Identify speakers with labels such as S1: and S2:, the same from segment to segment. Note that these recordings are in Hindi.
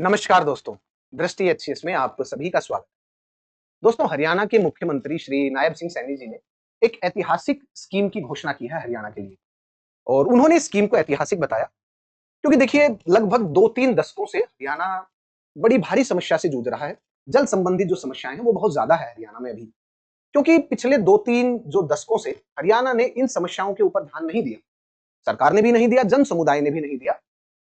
S1: नमस्कार दोस्तों, दृष्टि एचसीएस में आप सभी का स्वागत। दोस्तों, हरियाणा के मुख्यमंत्री श्री नायब सिंह सैनी जी ने एक ऐतिहासिक स्कीम की घोषणा की है हरियाणा के लिए और उन्होंने इस स्कीम को ऐतिहासिक बताया क्योंकि देखिए लगभग 2-3 दशकों से हरियाणा बड़ी भारी समस्या से जूझ रहा है। जल संबंधित जो समस्याएं हैं वो बहुत ज्यादा है हरियाणा में अभी, क्योंकि पिछले 2-3 जो दशकों से हरियाणा ने इन समस्याओं के ऊपर ध्यान नहीं दिया। सरकार ने भी नहीं दिया, जन समुदाय ने भी नहीं दिया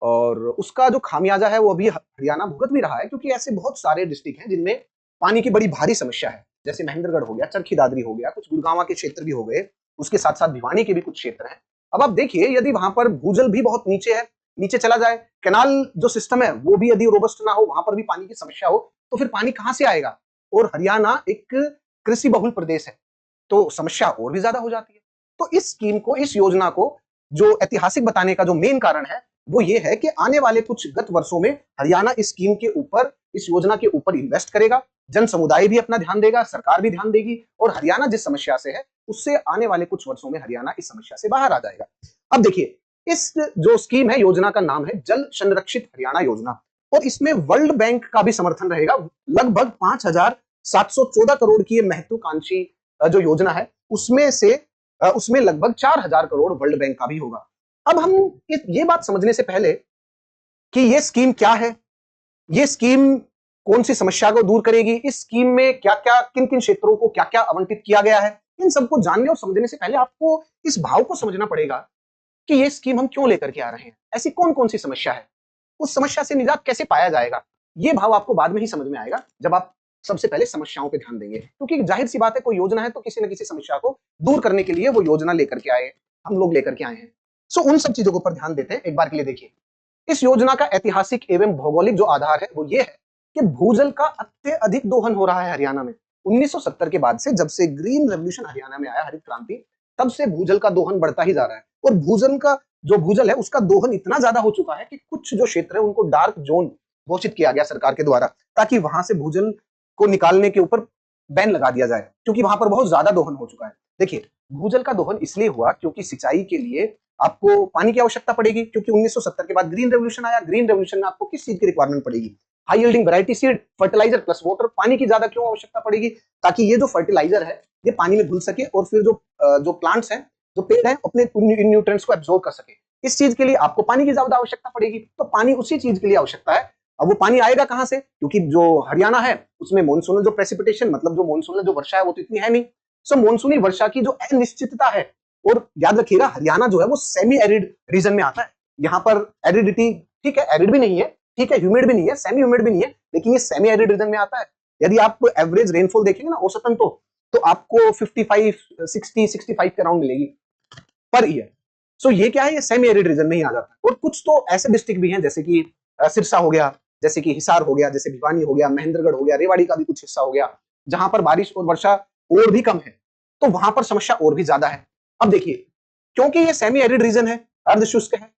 S1: और उसका जो खामियाजा है वो अभी हरियाणा भुगत भी रहा है क्योंकि ऐसे बहुत सारे डिस्ट्रिक्ट हैं जिनमें पानी की बड़ी भारी समस्या है। जैसे महेंद्रगढ़ हो गया, चरखी दादरी हो गया, कुछ गुड़गांव के क्षेत्र भी हो गए, उसके साथ-साथ भिवानी के भी कुछ क्षेत्र हैं। अब आप देखिए यदि वहां पर भूजल भी बहुत नीचे है, नीचे चला जाए, कैनाल जो सिस्टम है वो भी यदि रोबस्ट ना हो, वहां पर भी पानी की समस्या हो, तो फिर पानी कहां से आएगा? और हरियाणा एक कृषि बहुल प्रदेश है, तो समस्या और भी ज्यादा हो जाती है। तो इस स्कीम को, इस योजना को जो ऐतिहासिक बताने का जो मेन कारण है वो ये है कि आने वाले कुछ गत वर्षों में हरियाणा इस स्कीम के ऊपर, इस योजना के ऊपर इन्वेस्ट करेगा, जन समुदाय भी अपना ध्यान देगा, सरकार भी ध्यान देगी और हरियाणा जिस समस्या से है उससे आने वाले कुछ वर्षों में हरियाणा इस समस्या से बाहर आ जाएगा। अब देखिए, इस जो स्कीम है, योजना का नाम है जल संरक्षित हरियाणा योजना और इसमें वर्ल्ड बैंक का भी समर्थन रहेगा। लगभग 5,714 करोड़ की ये महत्वाकांक्षी जो योजना है उसमें लगभग 4,000 करोड़ वर्ल्ड बैंक का भी होगा। अब हम ये बात समझने से पहले कि ये स्कीम क्या है, ये स्कीम कौन सी समस्या को दूर करेगी, इस स्कीम में क्या-क्या, किन-किन क्षेत्रों को क्या-क्या आवंटित किया गया है, इन सबको जानने और समझने से पहले आपको इस भाव को समझना पड़ेगा कि ये स्कीम हम क्यों लेकर के आ रहे हैं। ऐसी कौन-कौन सी समस्या है, उस समस्या से निजात कैसे पाया जाएगा, ये भाव आपको बाद में ही समझ में आएगा जब आप सबसे पहले समस्याओं पे ध्यान देंगे। क्योंकि जाहिर सी बात है, कोई योजना है तो किसी न किसी समस्या को दूर करने के लिए वो योजना लेकर के आए, हम लोग लेकर के आए हैं। सो उन सब चीजों के ऊपर ध्यान देते हैं। एक बार के लिए देखिए, इस योजना का ऐतिहासिक एवं भौगोलिक जो आधार है वो ये है कि भूजल का अत्यधिक दोहन हो रहा है हरियाणा में। 1970 के बाद से, जब से ग्रीन रेवोल्यूशन हरियाणा में आया, हरित क्रांति, तब से भूजल का दोहन बढ़ता ही जा रहा है और भूजल है उसका दोहन इतना ज्यादा हो चुका है कि कुछ जो क्षेत्र है उनको डार्क जोन घोषित किया गया सरकार के द्वारा, ताकि वहां से भूजल को निकालने के ऊपर बैन लगा दिया जाए क्योंकि वहां पर बहुत ज्यादा दोहन हो चुका है। देखिए, भूजल का दोहन इसलिए हुआ क्योंकि सिंचाई के लिए आपको पानी की आवश्यकता पड़ेगी, क्योंकि 1970 के बाद ग्रीन रेवोल्यूशन आया। ग्रीन रेवोल्यूशन में आपको किस चीज की रिक्वायरमेंट पड़ेगी? High yielding variety seed, fertiliser plus water. पानी की ज्यादा क्यों आवश्यकता पड़ेगी? ताकि ये जो फर्टिलाइजर है ये पानी में घुल सके और फिर जो प्लांट्स हैं, जो पेड़ हैं, अपने इन न्यूट्रिएंट्स को एब्जॉर्ब कर सके। इस चीज के लिए आपको पानी की ज्यादा आवश्यकता पड़ेगी, तो पानी उसी चीज के लिए आवश्यकता है। अब वो पानी आएगा कहां से? क्योंकि जो हरियाणा है उसमें मानसूनल जो प्रेसिपिटेशन, मतलब जो मानसूनल जो वर्षा है वो तो इतनी है नहीं। सो मानसूनी वर्षा की जो अनिश्चितता है, और याद रखिएगा हरियाणा जो है वो सेमी एरिड रीजन में आता है। यहाँ पर एरिडिटी, ठीक है, एरिड भी नहीं है, ठीक है, ह्यूमिड भी नहीं है, सेमी ह्यूमिड भी नहीं है, लेकिन ये सेमी एरिड रीजन में आता है। यदि आप एवरेज रेनफॉल देखेंगे ना औसतन, तो आपको 55, 60, 65 के अराउंड मिलेगी पर ईयर। सो ये क्या है, ये सेमी एरिड रीजन में ही आ जाता है। और कुछ तो ऐसे डिस्ट्रिक्ट भी हैं जैसे कि सिरसा हो गया, जैसे कि हिसार हो गया, जैसे भिवानी हो गया, महेंद्रगढ़ हो गया, रेवाड़ी का भी कुछ हिस्सा हो गया, जहां पर बारिश और वर्षा और भी कम है, तो वहां पर समस्या और भी ज्यादा है। अब देखिए, क्योंकि ये सेमी एरिड रीजन है, अर्धशुष्क है,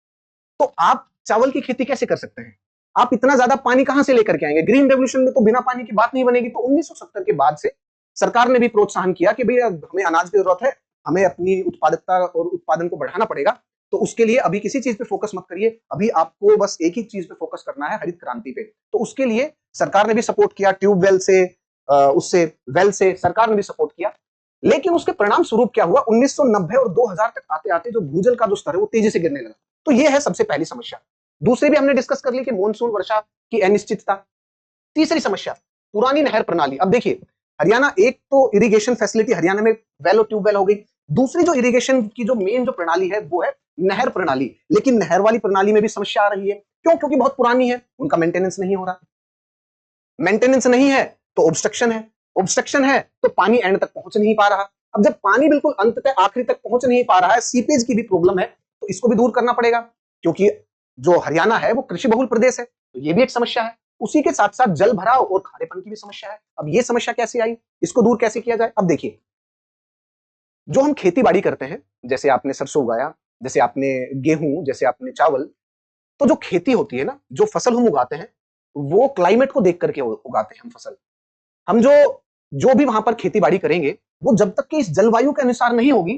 S1: तो आप चावल की खेती कैसे कर सकते हैं? आप इतना ज्यादा पानी कहां से लेकर के आएंगे? ग्रीन रेवोल्यूशन में तो बिना पानी की बात नहीं बनेगी। तो 1970 के बाद से सरकार ने भी प्रोत्साहन किया कि भैया हमें अनाज की जरूरत है, हमें अपनी उत्पादकता और उत्पादन को बढ़ाना पड़ेगा, तो उसके लिए अभी किसी चीज पे फोकस मत करिए, अभी आपको बस एक ही चीज पे फोकस करना है, हरित क्रांति पे। तो उसके लिए सरकार ने भी सपोर्ट किया, ट्यूबवेल से, उससे वेल से सरकार ने भी सपोर्ट किया। लेकिन उसके परिणाम स्वरूप क्या हुआ, 1990 और 2000 तक आते आते जो भूजल का जो स्तर है वो तेजी से गिरने लगा। तो ये है सबसे पहली समस्या। दूसरी भी हमने डिस्कस कर ली कि मॉनसून वर्षा की अनिश्चितता। तीसरी समस्या, पुरानी नहर प्रणाली। अब देखिए, हरियाणा, एक तो इरिगेशन फैसिलिटी हरियाणा में वेल और ट्यूबवेल हो गई, दूसरी जो इरिगेशन की जो मेन जो प्रणाली है वो है नहर प्रणाली। लेकिन नहर वाली प्रणाली में भी समस्या आ रही है। क्यों? क्योंकि बहुत पुरानी है, उनका मेंटेनेंस नहीं हो रहा। मेंटेनेंस नहीं है तो ऑब्स्ट्रक्शन है, ऑब्स्ट्रक्शन है तो पानी एंड तक पहुंच नहीं पा रहा। अब जब पानी बिल्कुल अंत तक, आखिरी तक पहुंच नहीं पा रहा है, सीपेज की भी प्रॉब्लम है, तो इसको भी दूर करना पड़ेगा, क्योंकि जो हरियाणा है वो कृषि बहुल प्रदेश है, तो ये भी एक समस्या है। उसी के साथ साथ जल भराव और खारेपन की भी समस्या है। अब ये समस्या कैसे आई, इसको दूर कैसे किया जाए? अब देखिए, जो हम खेती बाड़ी करते हैं, जैसे आपने सरसों उगाया, जैसे आपने गेहूं, जैसे आपने चावल, तो जो खेती होती है ना, जो फसल हम उगाते हैं, वो क्लाइमेट को देख करके उगाते हैं हम फसल। हम जो जो भी वहां पर खेती बाड़ी करेंगे, वो जब तक कि इस जलवायु के अनुसार नहीं होगी,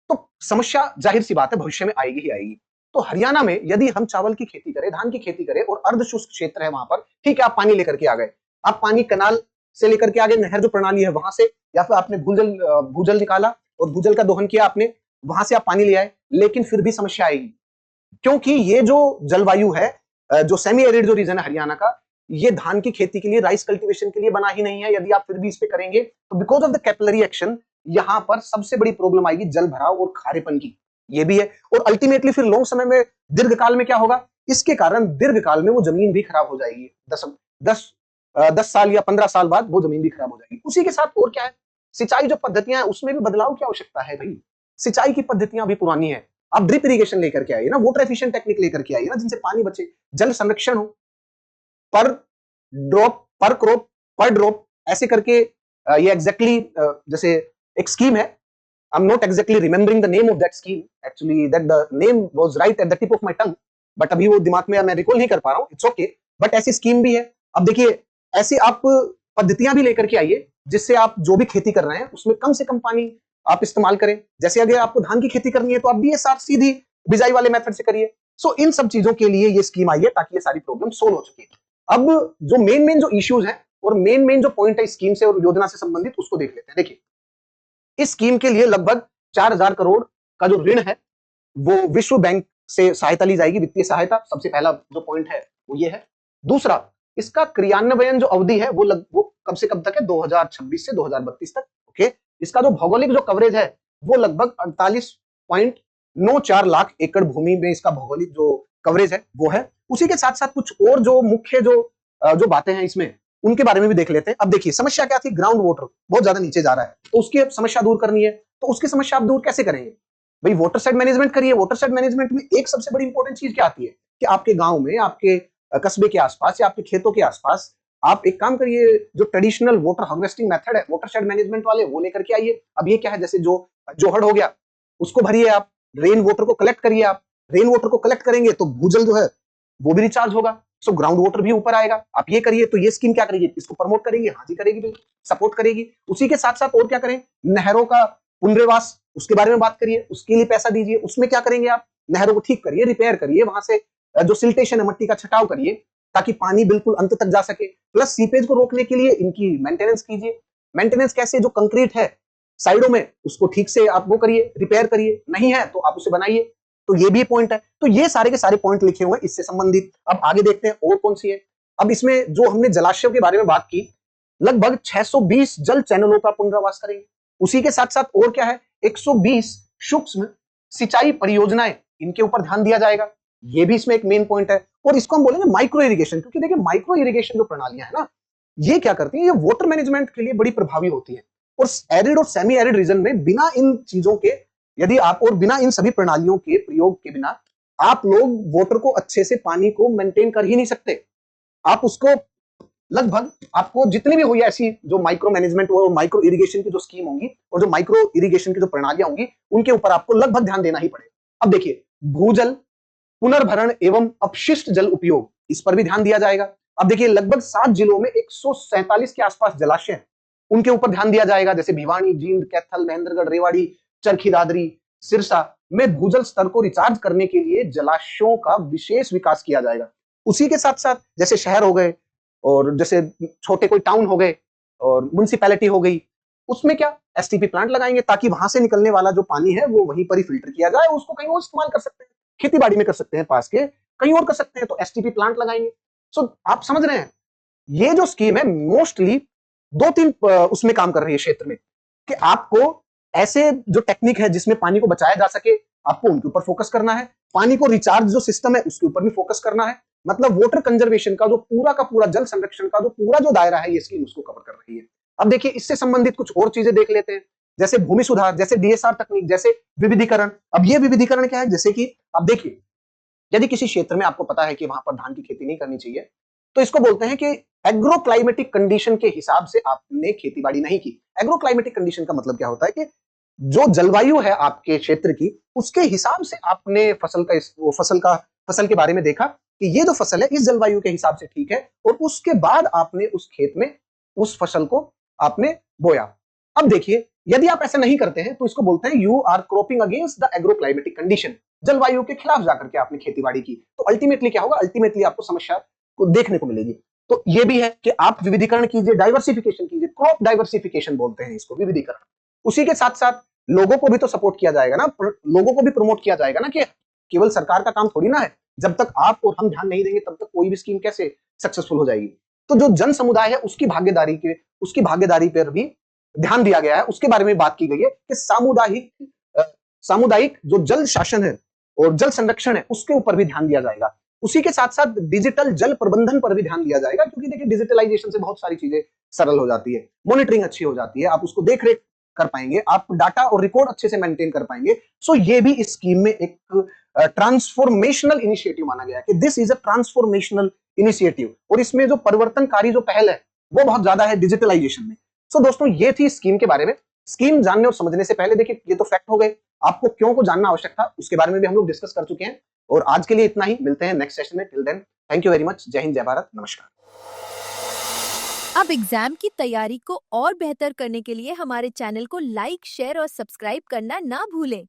S1: तो समस्या जाहिर सी बात है भविष्य में आएगी ही आएगी। तो हरियाणा में यदि हम चावल की खेती करें, धान की खेती करें और अर्धशुष्क क्षेत्र है वहां पर, ठीक है, आप पानी लेकर के आ गए, आप पानी कनाल से लेकर के आ गए, नहर जो प्रणाली है वहां से, या फिर आपने भूजल निकाला और भूजल का दोहन किया आपने, वहां से आप पानी ले आए, लेकिन फिर भी समस्या आएगी, क्योंकि ये जो जलवायु है, जो सेमी एरिड जो रीजन है हरियाणा का, ये धान की खेती के लिए, राइस कल्टीवेशन के लिए बना ही नहीं है। यदि आप फिर भी इस पे करेंगे तो because of the capillary action यहां पर सबसे बड़ी प्रॉब्लम आएगी जल भराव और खारेपन की, ये भी है। और अल्टीमेटली फिर लॉन्ग समय में, दीर्घकाल में क्या होगा, इसके कारण दीर्घकाल में वो जमीन भी खराब हो जाएगी। 10 साल या 15 साल बाद वो जमीन भी खराब हो जाएगी। उसी के साथ और क्या है, सिंचाई जो पद्धतियां हैं उसमें भी बदलाव की आवश्यकता है भाई। सिंचाई की पद्धतियां भी पुरानी है, आप ड्रिप इरिगेशन लेकर के आइए ना, वाटर एफिशिएंट टेक्निक लेकर के आइए ना, जिनसे पानी बचे, जल संरक्षण हो, पर ड्रॉप, पर क्रॉप, पर ड्रॉप, ऐसे करके ये एग्जैक्टली जैसे एक स्कीम है, I am not exactly remembering the name of that scheme, actually that the name was right at the tip of my tongue, but अभी वो दिमाग में मैं रिकॉल नहीं कर पा रहा हूं, इट्स ओके, बट ऐसी स्कीम भी है। अब देखिए, ऐसी आप पद्धतियां भी लेकर के आइए जिससे आप जो भी खेती कर रहे हैं उसमें कम से कम पानी आप इस्तेमाल करें। जैसे अगर आपको धान की खेती करनी है तो आप बीएसआर सीधी बिजाई वाले मेथड से करिए। सो इन सब चीजों के लिए ये स्कीम आई है ताकि ये सारी प्रॉब्लम सोल्व हो सके। अब जो मेन जो इश्यूज हैं और मेन जो पॉइंट है स्कीम से और योजना से संबंधित, उसको देख लेते हैं। देखिए, इस स्कीम के लिए लगभग 4,000 करोड़ का जो ऋण है वो विश्व बैंक से सहायता ली जाएगी, वित्तीय सहायता। सबसे पहला जो पॉइंट है वो ये है। दूसरा, इसका क्रियान्वयन जो अवधि है वो कब से कब तक है, 2026 से 2032 तक। ओके, इसका जो भौगोलिक जो कवरेज है वो लगभग 48.94 लाख एकड़ भूमि में इसका भौगोलिक जो कवरेज है वो है। उसी के साथ साथ कुछ और जो मुख्य जो बातें हैं इसमें, उनके बारे में भी देख लेते हैं। अब देखिए, समस्या क्या थी, ग्राउंड वाटर बहुत ज्यादा नीचे जा रहा है, तो उसकी समस्या दूर करनी है। तो उसकी समस्या आप दूर कैसे करेंगे भाई, वाटर साइड मैनेजमेंट करिए। वाटर साइड मैनेजमेंट में एक सबसे बड़ी इंपॉर्टेंट चीज क्या आती है कि आपके गांव में, आपके कस्बे के आसपास या आपके खेतों के आसपास आप एक काम करिए, जो ट्रेडिशनल वाटर हार्वेस्टिंग मेथड है वाटर शेड मैनेजमेंट वाले, वो लेकर के आइए। अब ये क्या है, जैसे जो जोहड़ हो गया उसको भरिए आप, रेन वाटर को कलेक्ट करिए आप। रेन वाटर को कलेक्ट करेंगे तो भूजल जो है वो भी रिचार्ज होगा, सो ग्राउंड वाटर भी ऊपर आएगा। आप ये करिए। तो ये स्कीम क्या करेगी, इसको प्रमोट करेगी, हाँ जी करेगी, सपोर्ट करेगी। उसी के साथ साथ और क्या करें, नहरों का पुनर्वास, उसके बारे में बात करिए, उसके लिए पैसा दीजिए। उसमें क्या करेंगे आप, नहरों को ठीक करिए, रिपेयर करिए, वहां से जो सिल्टेशन है मट्टी का छटाव करिए ताकि पानी बिल्कुल अंत तक जा सके। प्लस सीपेज को रोकने के लिए इनकी मेंटेनेंस कीजिए। मेंटेनेंस कैसे, जो कंक्रीट है साइडों में उसको ठीक से आप वो करिए, रिपेयर करिए, नहीं है तो आप उसे बनाइए। तो ये भी पॉइंट है। तो ये सारे के सारे पॉइंट लिखे हुए हैं इससे संबंधित। अब आगे देखते हैं और कौन सी है। अब इसमें जो हमने जलाशयों के बारे में बात की, लगभग 620 जल चैनलों का पुनर्वास करेंगे। उसी के साथ साथ और क्या है, 120 सूक्ष्म सिंचाई परियोजनाएं, इनके ऊपर ध्यान दिया जाएगा। ये भी इसमें एक मेन पॉइंट है। और इसको हम बोलेंगे माइक्रो इरिगेशन, क्योंकि देखिए माइक्रो इरिगेशन जो प्रणालियां है ना, ये क्या करती है, ये वाटर मैनेजमेंट के लिए बड़ी प्रभावी होती है। और एरिड और सेमी एरिड रीजन में बिना इन चीजों के, यदि आप और बिना इन सभी प्रणालियों के प्रयोग के बिना आप लोग वाटर को अच्छे से, पानी को मेंटेन कर ही नहीं सकते। आप उसको लगभग, आपको जितनी भी हुई ऐसी जो माइक्रो मैनेजमेंट और माइक्रो इरिगेशन की जो स्कीम होंगी और जो माइक्रो इरिगेशन की जो प्रणालियां होंगी, उनके ऊपर आपको लगभग ध्यान देना ही पड़ेगा। अब देखिए, भूजल पुनर्भरण एवं अपशिष्ट जल उपयोग, इस पर भी ध्यान दिया जाएगा। अब देखिए, लगभग 7 जिलों में 147 के आसपास जलाशय हैं, उनके ऊपर ध्यान दिया जाएगा। जैसे भिवानी, जींद, कैथल, महेंद्रगढ़, रेवाड़ी, चरखी दादरी, सिरसा में भूजल स्तर को रिचार्ज करने के लिए जलाशयों का विशेष विकास किया जाएगा। उसी के साथ साथ जैसे शहर हो गए और जैसे छोटे कोई टाउन हो गए और म्युनिसिपैलिटी हो गई, उसमें क्या एसटीपी प्लांट लगाएंगे ताकि वहां से निकलने वाला जो पानी है वो वहीं पर ही फिल्टर किया जाए, उसको कहीं और इस्तेमाल कर सकते हैं, खेती बाड़ी में कर सकते हैं, पास के कहीं और कर सकते हैं, तो एसटीपी प्लांट लगाएंगे। सो आप समझ रहे हैं, ये जो स्कीम है मोस्टली 2-3 उसमें काम कर रही है क्षेत्र में, कि आपको ऐसे जो टेक्निक है जिसमें पानी को बचाया जा सके, आपको उनके ऊपर फोकस करना है। पानी को रिचार्ज जो सिस्टम है उसके ऊपर भी फोकस करना है। मतलब वाटर कंजर्वेशन का जो पूरा का पूरा, जल संरक्षण का जो पूरा जो दायरा है, ये स्कीम उसको कवर कर रही है। अब देखिए, इससे संबंधित कुछ और चीजें देख लेते हैं, जैसे भूमि सुधार, जैसे डीएसआर तकनीक, जैसे विविधीकरण। अब ये विविधीकरण क्या है, जैसे कि अब देखिए, यदि किसी क्षेत्र में आपको पता है कि वहां पर धान की खेती नहीं करनी चाहिए, तो इसको बोलते हैं कि एग्रो क्लाइमेटिक कंडीशन के हिसाब से आपने खेती बाड़ी नहीं की। एग्रो क्लाइमेटिक कंडीशन का मतलब क्या होता है कि जो जलवायु है आपके क्षेत्र की, उसके हिसाब से आपने फसल के बारे में देखा कि ये जो फसल है इस जलवायु के हिसाब से ठीक है, और उसके बाद आपने उस खेत में उस फसल को आपने बोया। अब देखिए, यदि आप ऐसा नहीं करते हैं तो इसको बोलते हैं you are cropping against the agro climatic condition. जलवायु के खिलाफ जाकर के आपने खेती-बाड़ी की, तो अल्टीमेटली क्या होगा? अल्टीमेटली आपको समस्या को देखने को मिलेगी। तो ये भी है कि आप विविधीकरण कीजिए, डाइवर्सिफिकेशन कीजिए, क्रॉप डाइवर्सिफिकेशन बोलते हैं इसको, विविधीकरण। उसी के साथ-साथ लोगों को भी तो सपोर्ट किया जाएगा ना, लोगों को भी प्रमोट किया जाएगा ना कि केवल सरकार का काम थोड़ी ना है। जब तक आप और हम ध्यान नहीं देंगे तब तक कोई भी स्कीम कैसे सक्सेसफुल हो जाएगी। तो जो जन समुदाय है उसकी भागीदारी पर भी ध्यान दिया गया है, उसके बारे में बात की गई है कि सामुदायिक जो जल शासन है और जल संरक्षण है उसके ऊपर भी ध्यान दिया जाएगा। उसी के साथ-साथ डिजिटल जल प्रबंधन पर भी ध्यान दिया जाएगा, क्योंकि देखिए डिजिटलाइजेशन से बहुत सारी चीजें सरल हो जाती है, मॉनिटरिंग अच्छी हो जाती है, आप उसको देख-रेख कर पाएंगे, आप डाटा और रिकॉर्ड अच्छे से मेंटेन कर पाएंगे। सो ये भी इस स्कीम में एक ट्रांसफॉर्मेशनल इनिशिएटिव माना गया है कि this is a transformational initiative, और इसमें जो परिवर्तनकारी जो पहल है वो बहुत ज्यादा है डिजिटलाइजेशन में। सो दोस्तों ये थी स्कीम के बारे में। स्कीम जानने और समझने से पहले देखिए ये तो फैक्ट हो गए, आपको क्यों को जानना आवश्यक था उसके बारे में भी हम लोग डिस्कस कर चुके हैं। और आज के लिए इतना ही, मिलते हैं नेक्स्ट सेशन में। Till then thank you very much. जय हिंद, जय भारत, नमस्कार।
S2: अब एग्जाम की तैयारी को और बेहतर करने के लिए हमारे चैनल को लाइक, शेयर और सब्सक्राइब करना ना भूलें।